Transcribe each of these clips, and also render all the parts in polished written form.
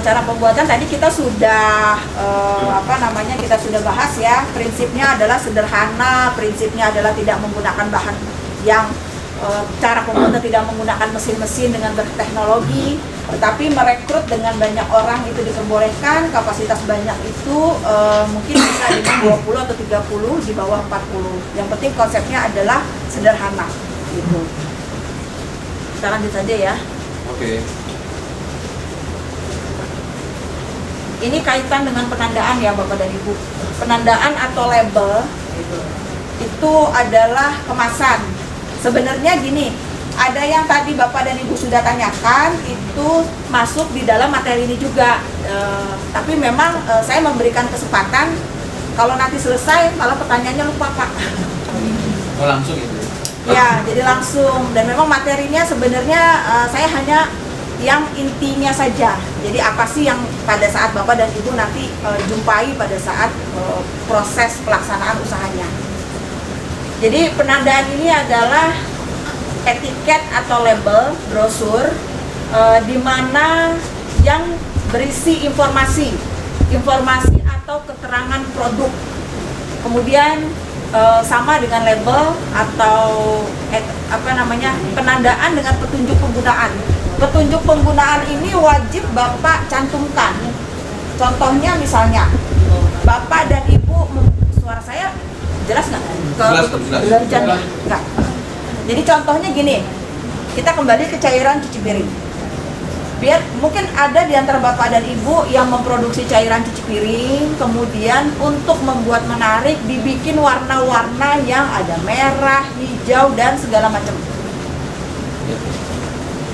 cara pembuatan tadi kita sudah kita sudah bahas ya. Prinsipnya adalah sederhana, prinsipnya adalah tidak menggunakan bahan yang cara pembuatan tidak menggunakan mesin-mesin dengan berteknologi, tetapi merekrut dengan banyak orang itu diperbolehkan. Kapasitas banyak itu mungkin bisa dengan 20 atau 30 di bawah 40. Yang penting konsepnya adalah sederhana gitu. Kita lanjut saja ya. Oke. Ini kaitan dengan penandaan ya Bapak dan Ibu. Penandaan atau label itu adalah kemasan. Sebenarnya gini, ada yang tadi Bapak dan Ibu sudah tanyakan, itu masuk di dalam materi ini juga. Tapi memang saya memberikan kesempatan, kalau nanti selesai, kalau pertanyaannya lupa Pak. Oh langsung itu? Ya, jadi langsung. Dan memang materinya sebenarnya saya hanya yang intinya saja. Jadi apa sih yang pada saat Bapak dan Ibu nanti jumpai pada saat proses pelaksanaan usahanya. Jadi penandaan ini adalah etiket atau label brosur di mana yang berisi informasi atau keterangan produk. Kemudian sama dengan label atau penandaan dengan petunjuk penggunaan. Petunjuk penggunaan ini wajib Bapak cantumkan. Contohnya misalnya Bapak dan Ibu, suara saya jelas nggak? Jelas. Nggak. Jadi contohnya gini, kita kembali ke cairan cuci piring. Biar mungkin ada di antara Bapak dan Ibu yang memproduksi cairan cuci piring, kemudian untuk membuat menarik dibikin warna-warna yang ada merah, hijau, dan segala macam.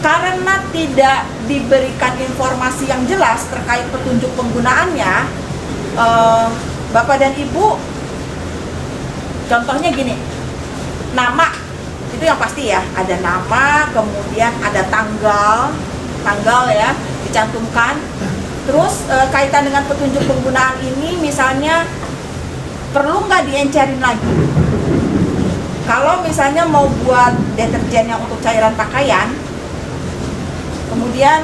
Karena tidak diberikan informasi yang jelas terkait petunjuk penggunaannya, Bapak dan Ibu, contohnya gini, nama itu yang pasti ya, ada nama, kemudian ada tanggal ya dicantumkan. Terus kaitan dengan petunjuk penggunaan ini, misalnya perlu nggak diencerin lagi? Kalau misalnya mau buat deterjen yang untuk cairan pakaian, kemudian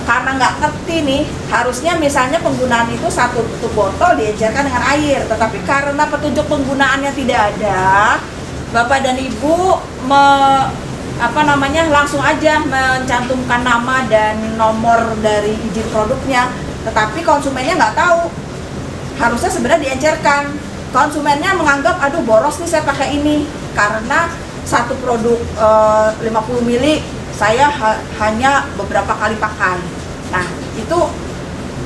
karena nggak ngerti nih, harusnya misalnya penggunaan itu satu botol diencerkan dengan air, tetapi karena petunjuk penggunaannya tidak ada, Bapak dan Ibu langsung aja mencantumkan nama dan nomor dari izin produknya, tetapi konsumennya nggak tahu. Harusnya sebenarnya diencerkan. Konsumennya menganggap, aduh boros nih saya pakai ini, karena satu produk 50 ml saya hanya beberapa kali pakai. Nah, itu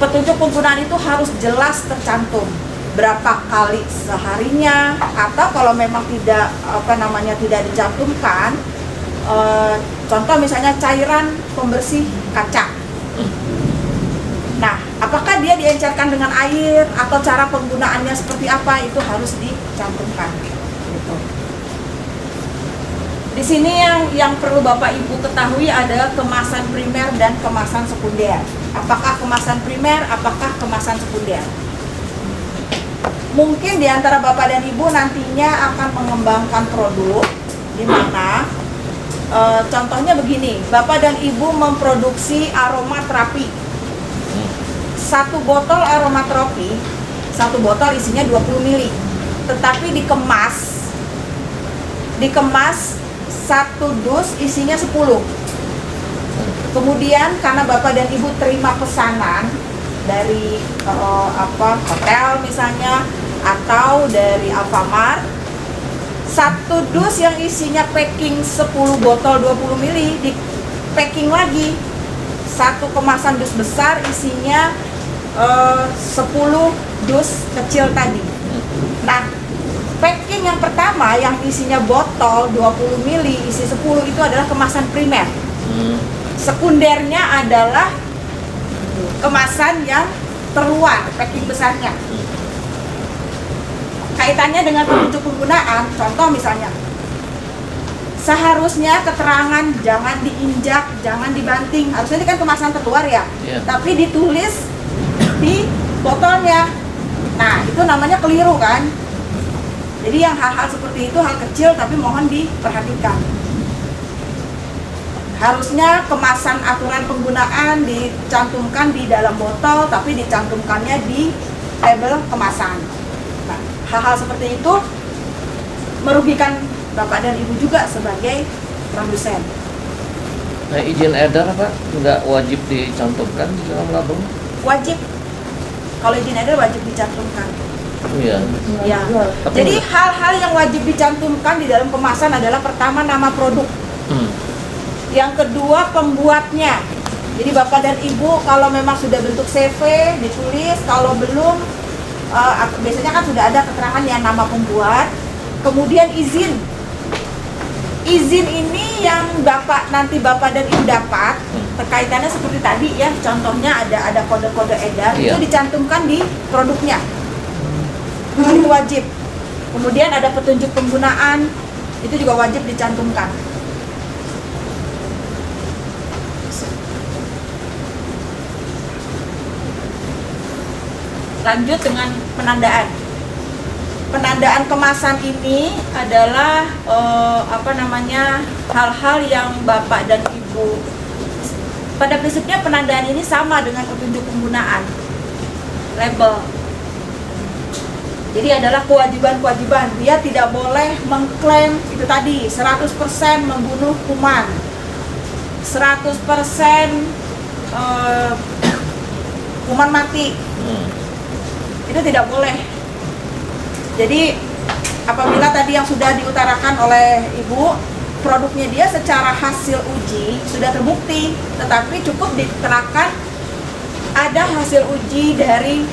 petunjuk penggunaan itu harus jelas tercantum. Berapa kali seharinya, atau kalau memang tidak dicantumkan, contoh misalnya cairan pembersih kaca. Nah, apakah dia diencerkan dengan air atau cara penggunaannya seperti apa, itu harus dicantumkan. Gitu. Di sini yang perlu Bapak Ibu ketahui adalah kemasan primer dan kemasan sekunder. Apakah kemasan primer, apakah kemasan sekunder? Mungkin di antara Bapak dan Ibu nantinya akan mengembangkan produk di mana contohnya begini, Bapak dan Ibu memproduksi aromaterapi. Satu botol aromaterapi, satu botol isinya 20 ml, tetapi dikemas satu dus isinya 10. Kemudian karena Bapak dan Ibu terima pesanan dari hotel misalnya, atau dari Alfamart, satu dus yang isinya packing 10 botol 20 ml di packing lagi satu kemasan dus besar isinya 10 dus kecil tadi. Nah, packing yang pertama yang isinya botol 20 ml isi 10 itu adalah kemasan primer. Sekundernya adalah kemasan yang terluar, packing besarnya. Kaitannya dengan petunjuk penggunaan, contoh misalnya, seharusnya keterangan jangan diinjak, jangan dibanting. Harusnya ini kan kemasan terluar ya, tapi ditulis di botolnya. Nah, itu namanya keliru kan. Jadi yang hal-hal seperti itu hal kecil tapi mohon diperhatikan. Harusnya kemasan aturan penggunaan dicantumkan di dalam botol, tapi dicantumkannya di label kemasan. Nah, hal-hal seperti itu merugikan Bapak dan Ibu juga sebagai produsen. Nah, izin edar Pak nggak wajib dicantumkan di dalam label? Wajib. Kalau izin edar wajib dicantumkan. Iya. Ya. Tapi Jadi hal-hal yang wajib dicantumkan di dalam kemasan adalah pertama nama produk. Yang kedua pembuatnya. Jadi Bapak dan Ibu kalau memang sudah bentuk CV ditulis, kalau belum biasanya kan sudah ada keterangan yang nama pembuat. Kemudian izin. Izin ini yang nanti Bapak dan Ibu dapat terkaitannya seperti tadi ya, contohnya ada kode-kode edar, Iya. itu dicantumkan di produknya. Itu wajib. Kemudian ada petunjuk penggunaan, itu juga wajib dicantumkan. Lanjut dengan penandaan. Penandaan kemasan ini adalah hal-hal yang Bapak dan Ibu, pada prinsipnya penandaan ini sama dengan petunjuk penggunaan label. Jadi adalah kewajiban-kewajiban. Dia tidak boleh mengklaim itu tadi 100% membunuh kuman, 100% kuman mati. Itu tidak boleh. Jadi apabila tadi yang sudah diutarakan oleh Ibu, produknya dia secara hasil uji sudah terbukti, tetapi cukup diterangkan ada hasil uji dari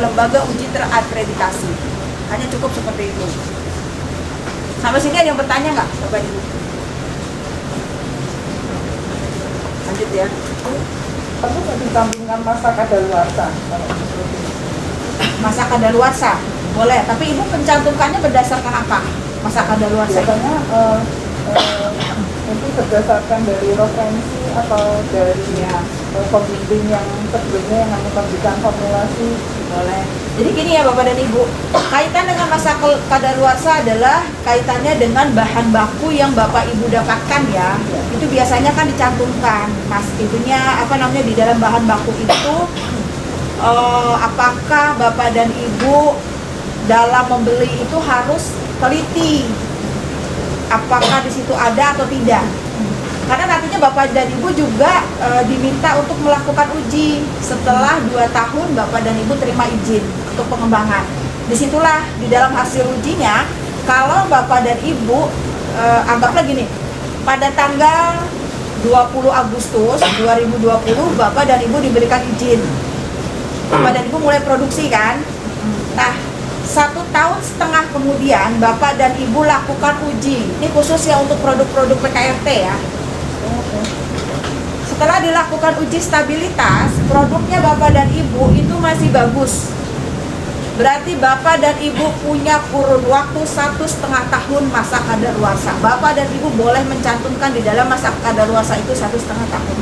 lembaga uji terakreditasi. Hanya cukup seperti itu. Sampai sini ada yang bertanya nggak, Bapak Ibu? Lanjut ya. Perlu nggak ditampilkan masa kadaluarsa kalau seperti itu? Masa kadaluarsa boleh, tapi Ibu mencantumkannya berdasarkan apa? Masa kadaluarsa Biasanya itu berdasarkan dari referensi atau dari pembimbing yang sebelumnya yang memberikan formulasi. boleh. Jadi gini ya Bapak dan Ibu, kaitan dengan masa kadaluarsa adalah kaitannya dengan bahan baku yang Bapak Ibu dapatkan ya. Itu biasanya kan dicantumkan, Mas. Itunya di dalam bahan baku itu apakah Bapak dan Ibu dalam membeli itu harus teliti apakah di situ ada atau tidak. Karena nantinya Bapak dan Ibu juga diminta untuk melakukan uji setelah 2 tahun Bapak dan Ibu terima izin untuk pengembangan. Disitulah di dalam hasil ujinya, kalau Bapak dan Ibu anggaplah gini, pada tanggal 20 Agustus 2020 Bapak dan Ibu diberikan izin. Bapak dan Ibu mulai produksi kan. Nah, 1,5 tahun kemudian Bapak dan Ibu lakukan uji. Ini khusus ya untuk produk-produk PKRT ya. Setelah dilakukan uji stabilitas, produknya Bapak dan Ibu itu masih bagus. Berarti Bapak dan Ibu punya kurun waktu 1,5 tahun masa kadaluarsa. Bapak dan Ibu boleh mencantumkan di dalam masa kadaluarsa itu 1,5 tahun.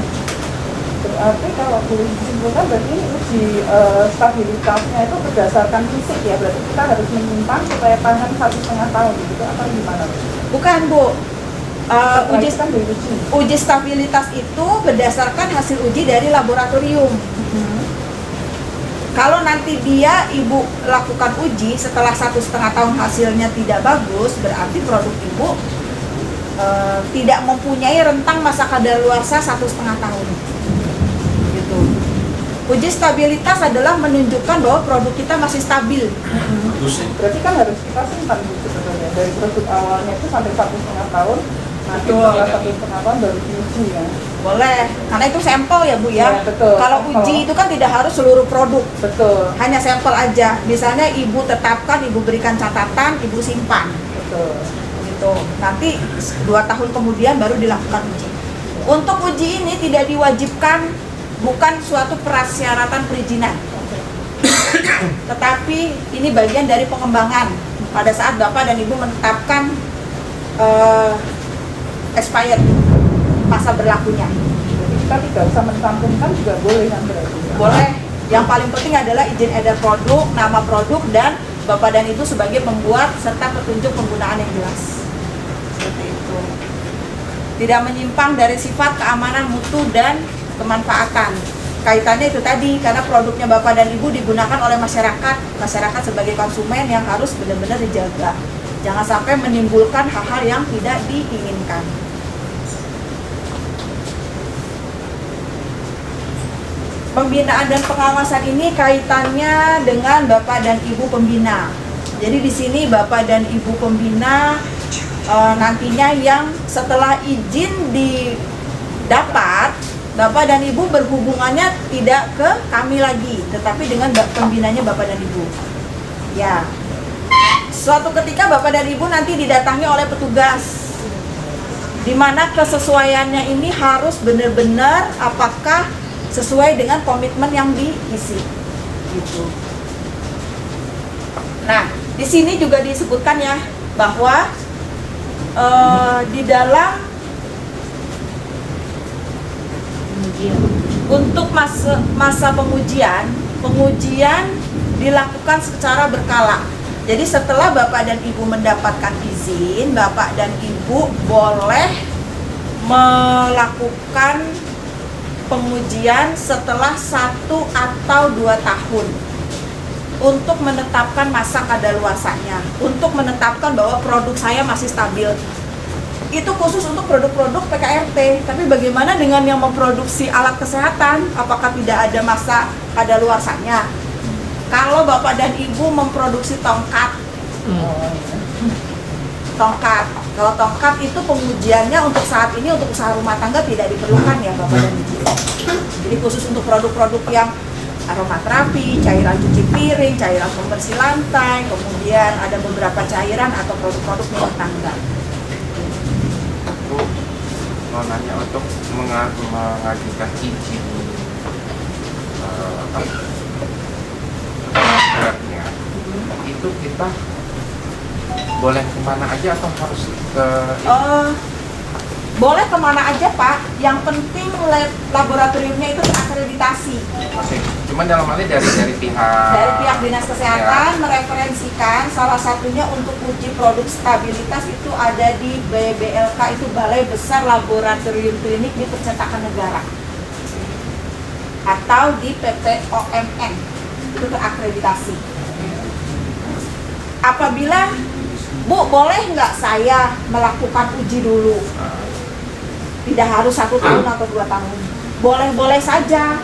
Berarti kalau boleh disimpulkan berarti uji stabilitasnya itu berdasarkan fisik ya. Berarti kita harus menyimpan supaya tahan 1,5 tahun gitu atau gimana? Bukan Bu. Diuji. Uji stabilitas itu berdasarkan hasil uji dari laboratorium. Kalau nanti Ibu lakukan uji setelah 1,5 tahun hasilnya tidak bagus, berarti produk Ibu tidak mempunyai rentang masa kadaluarsa 1,5 tahun. Gitu. Uji stabilitas adalah menunjukkan bahwa produk kita masih stabil. Berarti kan harus kita simpan sebetulnya dari produk awalnya itu sampai 1,5 tahun. Nanti setelah 1,5 tahun baru diuji ya. Boleh, karena itu sampel ya Bu ya. Ya, betul. Kalau uji itu kan tidak harus seluruh produk. Betul. Hanya sampel aja. Misalnya Ibu tetapkan, Ibu berikan catatan, Ibu simpan. Betul. Gitu. Nanti 2 tahun kemudian baru dilakukan uji. Untuk uji ini tidak diwajibkan, bukan suatu persyaratan perizinan. Tetapi ini bagian dari pengembangan. Pada saat Bapak dan Ibu menetapkan expired masa berlakunya. Jadi kita tidak usah mencantumkan juga boleh kan berarti. Boleh. Yang paling penting adalah izin edar produk, nama produk, dan Bapak dan Ibu sebagai pembuat serta petunjuk penggunaan yang jelas. Seperti itu. tidak menyimpang dari sifat keamanan mutu dan kemanfaatan. Kaitannya itu tadi, karena produknya Bapak dan Ibu digunakan oleh masyarakat sebagai konsumen yang harus benar-benar dijaga. Jangan sampai menimbulkan hal-hal yang tidak diinginkan. Pembinaan dan pengawasan ini kaitannya dengan Bapak dan Ibu pembina. Jadi di sini Bapak dan Ibu pembina nantinya yang setelah izin didapat, Bapak dan Ibu berhubungannya tidak ke kami lagi, tetapi dengan pembinanya Bapak dan Ibu. Ya, suatu ketika Bapak dan Ibu nanti didatangi oleh petugas, di mana kesesuaiannya ini harus benar-benar apakah sesuai dengan komitmen yang diisi. Gitu. Nah, di sini juga disebutkan ya bahwa di dalam untuk masa pengujian dilakukan secara berkala. Jadi setelah Bapak dan Ibu mendapatkan izin, Bapak dan Ibu boleh melakukan pengujian setelah 1 atau 2 tahun untuk menetapkan masa kadaluarsanya, untuk menetapkan bahwa produk saya masih stabil. Itu khusus untuk produk-produk PKRT. Tapi bagaimana dengan yang memproduksi alat kesehatan? Apakah tidak ada masa kadaluarsanya? Kalau Bapak dan Ibu memproduksi tongkat, kalau tongkat itu pengujiannya untuk saat ini untuk usaha rumah tangga tidak diperlukan ya Bapak dan Ibu. Jadi khusus untuk produk-produk yang aromaterapi, cairan cuci piring, cairan pembersih lantai, kemudian ada beberapa cairan atau produk-produk rumah tangga. Mau nanya untuk mengajukan izin beratnya itu kita boleh kemana aja atau harus ke boleh kemana aja Pak, yang penting laboratoriumnya itu terakreditasi. Oke. Cuman dalam hal ini dari pihak Dinas Kesehatan mereferensikan salah satunya untuk uji produk stabilitas itu ada di BBLK, itu Balai Besar Laboratorium Klinik di Percetakan Negara, atau di PPOMN itu terakreditasi. Apabila Bu, boleh nggak saya melakukan uji dulu? Tidak harus 1 tahun atau 2 tahun, boleh-boleh saja.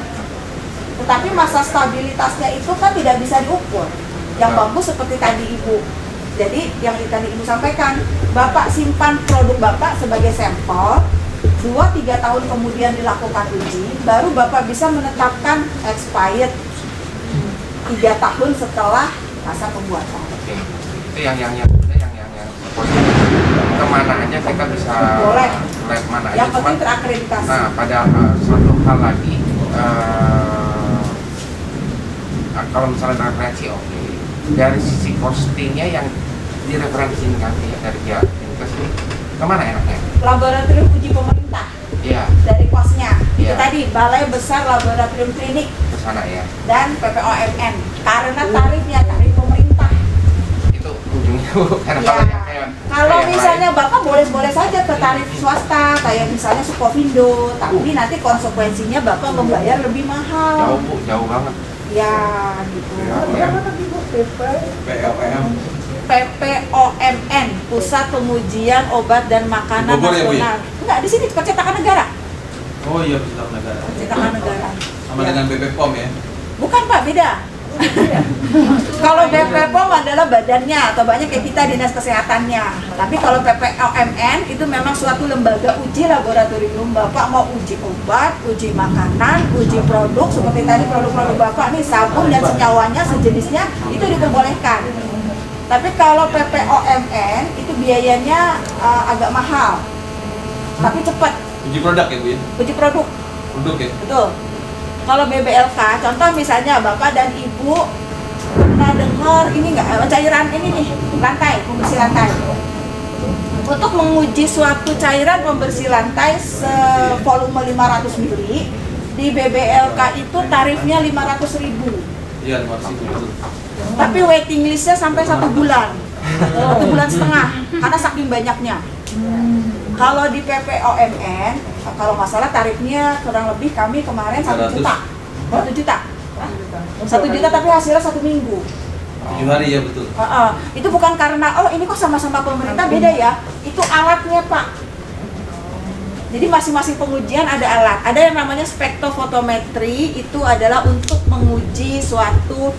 Tetapi masa stabilitasnya itu kan tidak bisa diukur. Yang bagus seperti tadi Ibu. Jadi yang tadi Ibu sampaikan, Bapak simpan produk Bapak sebagai sampel, 2-3 tahun kemudian dilakukan uji, baru Bapak bisa menetapkan expired 3 tahun setelah masa pembuatan. Oke. Itu yang kemana aja kita bisa Boleh. lab mana aja. Yang penting terakreditasi. Nah, pada satu hal lagi, kalau misalnya referensi oke, dari sisi costingnya yang direferensikan dari pihak Dinkes ini kemana enaknya? Laboratorium uji pemerintah. Iya. Dari kosnya. Itu Iya. tadi Balai Besar Laboratorium Klinik Ke sana ya. dan PPOMN. Karena tarifnya tarif pemerintah. Itu ujungnya karena Ya. Kalau yang misalnya lain. Bapak boleh-boleh saja ke tarif swasta, kayak misalnya Sukovindo, tapi nanti konsekuensinya Bapak membayar lebih mahal. jauh Bu, jauh banget. Ya, gitu. Ya. Berapa tadi Bu? PLPM. PPOMN, Pusat Pengujian Obat dan Makanan Bogor ya, Bu, ya? Nasional. Enggak, di sini Percetakan Negara. Oh iya, Percetakan Negara. Percetakan Negara. Sama dengan BPOM ya? Bukan Pak, beda. Kalau BPOM adalah badannya atau banyak kayak kita dinas kesehatannya. Tapi kalau PPOMN itu memang suatu lembaga uji laboratorium. Bapak mau uji obat, uji makanan, uji produk seperti tadi produk-produk Bapak nih sabun dan senyawanya sejenisnya itu diperbolehkan. Tapi kalau PPOMN itu biayanya agak mahal. Tapi cepat. Uji produk ya Bu ya? Uji produk. Produk ya? Betul. Kalau BBLK, contoh misalnya Bapak dan Ibu pernah dengar ini nggak, cairan ini nih, lantai, pembersih lantai. Untuk menguji suatu cairan pembersih lantai sevolume 500 ml, di BBLK itu tarifnya 500.000. Iya, 500.000. Tapi waiting listnya sampai 1 bulan, 1 bulan setengah, karena saking banyaknya. Kalau di PPOMN, kalau nggak salah tarifnya kurang lebih kami kemarin 1 juta. 1 juta. 1 juta tapi hasilnya 1 minggu. 7 hari ya betul. Itu bukan karena oh ini kok sama-sama pemerintah beda ya. Itu alatnya Pak. Jadi masing-masing pengujian ada alat. Ada yang namanya spektrofotometri, itu adalah untuk menguji suatu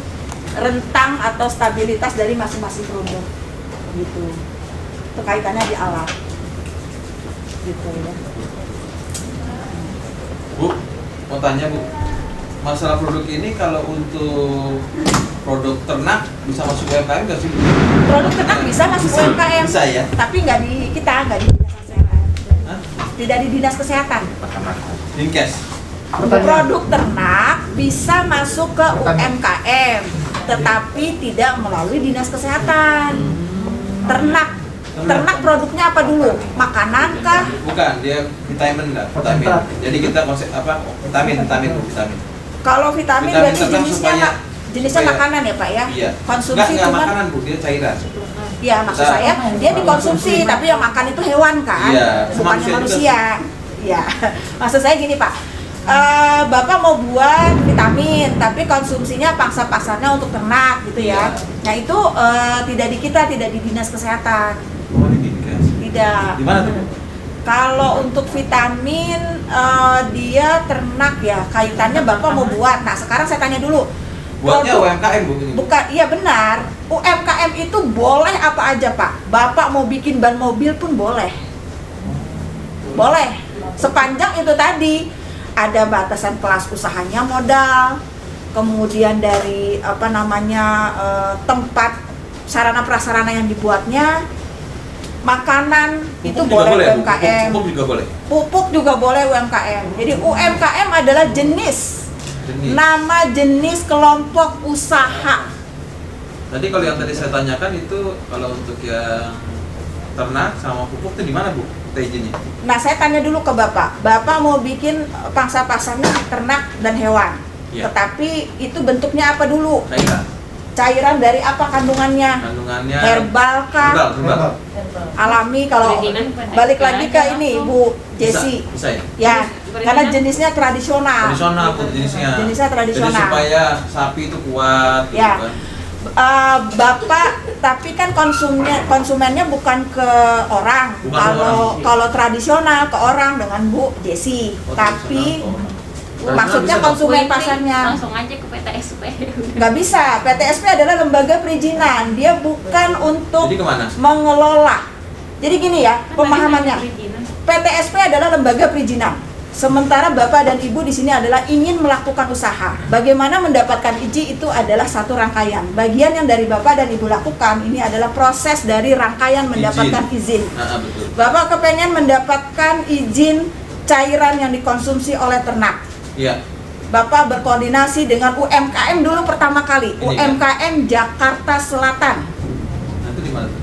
rentang atau stabilitas dari masing-masing produk. Gitu. Itu kaitannya di alat. Gitu ya. Bu, mau tanya Bu, masalah produk ini kalau untuk produk ternak bisa masuk UMKM nggak sih? Produk ternak bisa masuk UMKM. Bisa ya? Tapi nggak di kita, nggak di dinas kesehatan. Hah? Tidak di dinas kesehatan. Dinkes. Produk ternak bisa masuk ke UMKM, tetapi tidak melalui dinas kesehatan. Ternak produknya apa dulu? Makanan kah? Bukan, dia vitamin lah, vitamin. Jadi kita konsep apa? Vitamin. Kalau vitamin Vitamin berarti ternak jenisnya supaya- jenisnya supaya- makanan ya Pak ya? Iya. Konsumsi Nggak cuma makanan Bu, dia cairan. ya maksud Kita- saya dia dikonsumsi tapi yang makan itu hewan kan, Iya, bukannya manusia manusia. Iya, maksud saya gini Pak, Bapak mau buat vitamin tapi konsumsinya pangsa pasarnya untuk ternak gitu ya. Iya. Nah itu tidak di kita, tidak di dinas kesehatan, Oh, di Dinkes. tidak. Di mana tuh Bu? Kalau untuk vitamin dia ternak ya, kaitannya Bapak mau buat. Nah sekarang saya tanya dulu. Buatnya Produk- UMKM Bu ini. Bu. Bukan, iya benar. UMKM itu boleh apa aja Pak. Bapak mau bikin ban mobil pun boleh. Boleh. Sepanjang itu tadi ada batasan kelas usahanya modal, kemudian dari tempat sarana prasarana yang dibuatnya, makanan itu Pupuk juga boleh Bu. UMKM. Pupuk juga boleh. Pupuk juga boleh UMKM. Jadi UMKM adalah jenis. Nama jenis kelompok usaha. Tadi kalau yang tadi saya tanyakan itu kalau untuk yang ternak sama pupuk itu di mana Bu? Kita izinnya. Nah, saya tanya dulu ke Bapak. Bapak mau bikin pangsa pasarnya ternak dan hewan. Iya. Tetapi itu bentuknya apa dulu? Cairan. Cairan dari apa kandungannya? Kandungannya Herbal kah? herbal. Alami kalau Perizinan pada balik lagi ke ada ini langsung. Bu Jessi. Bisa ya? Ya, Perizinan. karena jenisnya tradisional. Tradisional Bu jenisnya. Jenisnya tradisional. Jadi supaya sapi itu kuat gitu Ya. kan. Bapak, tapi kan konsumennya bukan ke orang. Bukan ke orang. Kalau tradisional ke orang dengan Bu Jessi. Oh, Tapi tradisional. maksudnya Bisa, Bu. konsumen Ini pasarnya langsung aja ke PTSP. nggak bisa. PTSP adalah lembaga perizinan. Dia bukan untuk Jadi kemana? mengelola. Jadi gini ya Kan pemahamannya. tadi perizinan. PTSP adalah lembaga perizinan. Sementara Bapak dan Ibu di sini adalah ingin melakukan usaha. Bagaimana mendapatkan izin itu adalah satu rangkaian. Bagian yang dari Bapak dan Ibu lakukan ini adalah proses dari rangkaian mendapatkan izin. Betul. Bapak kepengen mendapatkan izin cairan yang dikonsumsi oleh ternak. Iya. Bapak berkoordinasi dengan UMKM dulu pertama kali. Ini, UMKM Jakarta Selatan. Nanti di mana tuh?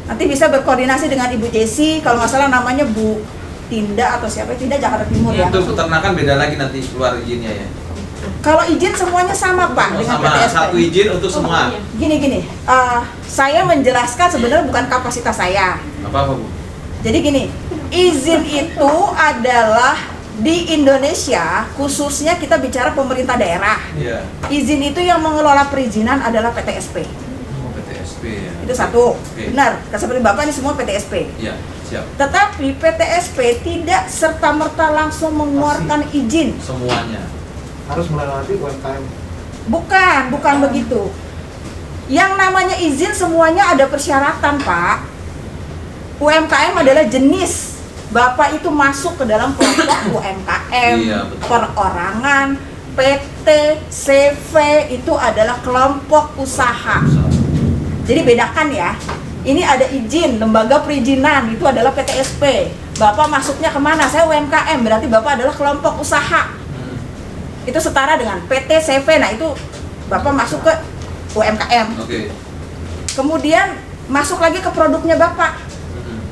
Nanti bisa berkoordinasi dengan Ibu Jessi, kalau nggak salah namanya Bu Tinda atau siapa, Tinda Jakarta Timur ya. Itu peternakan beda lagi nanti keluar izinnya ya. Kalau izin semuanya sama Pak dengan Sama PTSP. satu izin untuk semua. iya. Gini, saya menjelaskan sebenarnya bukan kapasitas saya. Apa Bu? Jadi gini, izin itu adalah di Indonesia, khususnya kita bicara pemerintah daerah. Iya. Izin itu yang mengelola perizinan adalah PTSP. Oh, PTSP ya. Itu satu. Oke. Benar, seperti Bapak ini semua PTSP. Iya, siap. Tetapi PTSP tidak serta-merta langsung mengeluarkan izin. Semuanya. Harus melewati UMKM. Bukan begitu. Yang namanya izin semuanya ada persyaratan, Pak. UMKM adalah jenis. Bapak itu masuk ke dalam kelompok UMKM, Iya, betul. perorangan, PT, CV itu adalah kelompok usaha. Jadi bedakan ya. Ini ada izin, lembaga perizinan itu adalah PTSP. Bapak masuknya kemana? Saya UMKM, berarti Bapak adalah kelompok usaha. Itu setara dengan PT, CV. Nah itu Bapak masuk ke UMKM. Oke. Kemudian masuk lagi ke produknya Bapak.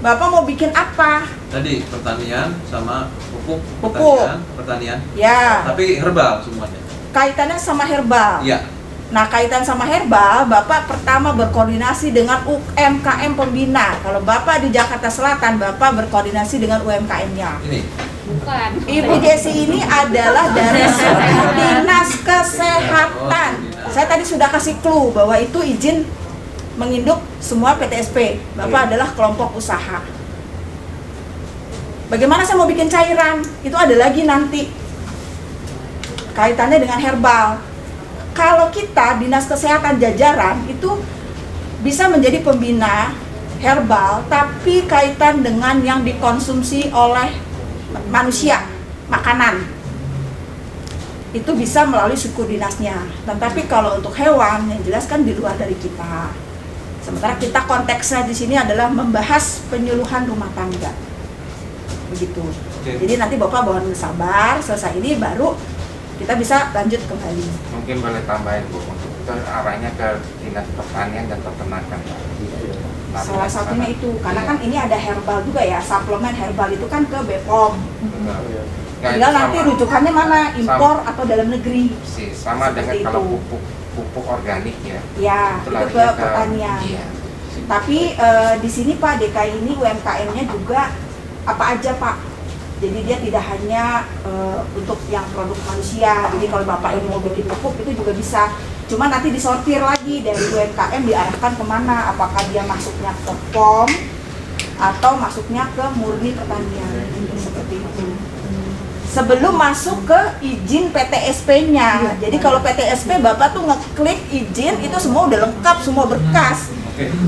Bapak mau bikin apa? Tadi pertanian sama pupuk. Pupuk. Pertanian. Ya, Tapi herbal semuanya. kaitannya sama herbal. Iya. Nah, kaitan sama herbal, Bapak pertama berkoordinasi dengan UMKM pembina. Kalau Bapak di Jakarta Selatan, Bapak berkoordinasi dengan UMKM-nya. Ini. Bukan. Ibu Jessi ini adalah dari Dinas Kesehatan. Saya tadi sudah kasih clue bahwa itu izin menginduk semua PTSP. Bapak adalah kelompok usaha. Bagaimana saya mau bikin cairan? Itu ada lagi nanti kaitannya dengan herbal. Kalau kita Dinas Kesehatan jajaran itu bisa menjadi pembina herbal, tapi kaitan dengan yang dikonsumsi oleh manusia, makanan, itu bisa melalui suku dinasnya. Tetapi kalau untuk hewan, yang jelas kan di luar dari kita. Sementara kita konteksnya di sini adalah membahas penyuluhan rumah tangga, begitu. Jadi nanti Bapak mohon sabar, selesai ini baru kita bisa lanjut kembali. Mungkin boleh tambahin Bu, untuk ke arahnya ke Dinas Pertanian dan Peternakan. Salah satunya itu, karena kan ini ada herbal juga ya, suplemen herbal itu kan ke BPOM. Tinggal nanti rujukannya mana, impor atau dalam negeri. Sama dengan Seperti kalau itu. pupuk organik ya. Ya, itu larinya ke pertanian. Iya. Tapi di sini Pak DKI ini UMKM-nya juga apa aja Pak? Jadi dia tidak hanya untuk yang produk manusia. Jadi kalau Bapak ini mau bikin pupuk itu juga bisa. Cuma nanti disortir lagi dari UMKM diarahkan kemana? Apakah dia masuknya ke POM atau masuknya ke murni pertanian? Seperti itu. Sebelum masuk ke izin PTSP-nya. Jadi kalau PTSP Bapak tuh ngeklik izin itu semua udah lengkap, semua berkas.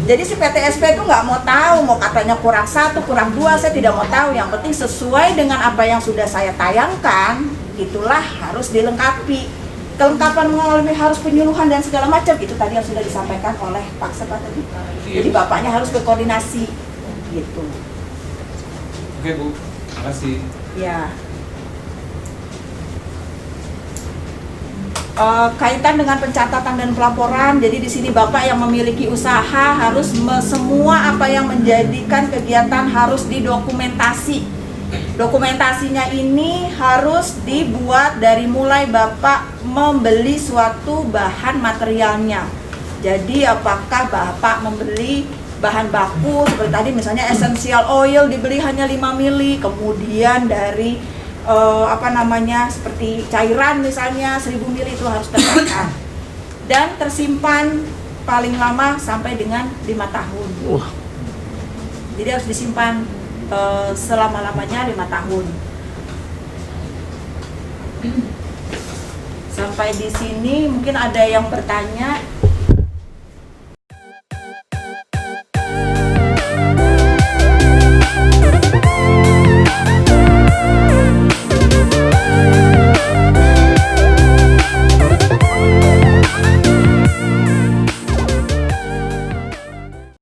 Jadi si PTSP itu nggak mau tahu, mau katanya kurang 1, kurang 2, saya tidak mau tahu. Yang penting sesuai dengan apa yang sudah saya tayangkan, itulah harus dilengkapi. Kelengkapan mengalami harus penyuluhan dan segala macam, itu tadi yang sudah disampaikan oleh Pak Sepa tadi. Jadi Bapaknya harus berkoordinasi, gitu. Oke Bu, terima kasih. Ya. Kaitan dengan pencatatan dan pelaporan, jadi di sini Bapak yang memiliki usaha harus semua apa yang menjadikan kegiatan harus didokumentasi. Dokumentasinya ini harus dibuat dari mulai Bapak membeli suatu bahan materialnya. Jadi apakah Bapak membeli bahan baku seperti tadi misalnya essential oil dibeli hanya 5 mili, kemudian dari seperti cairan misalnya 1000 ml itu harus tercatat dan tersimpan paling lama sampai dengan 5 tahun. Jadi harus disimpan selama-lamanya 5 tahun. Sampai di sini mungkin ada yang bertanya.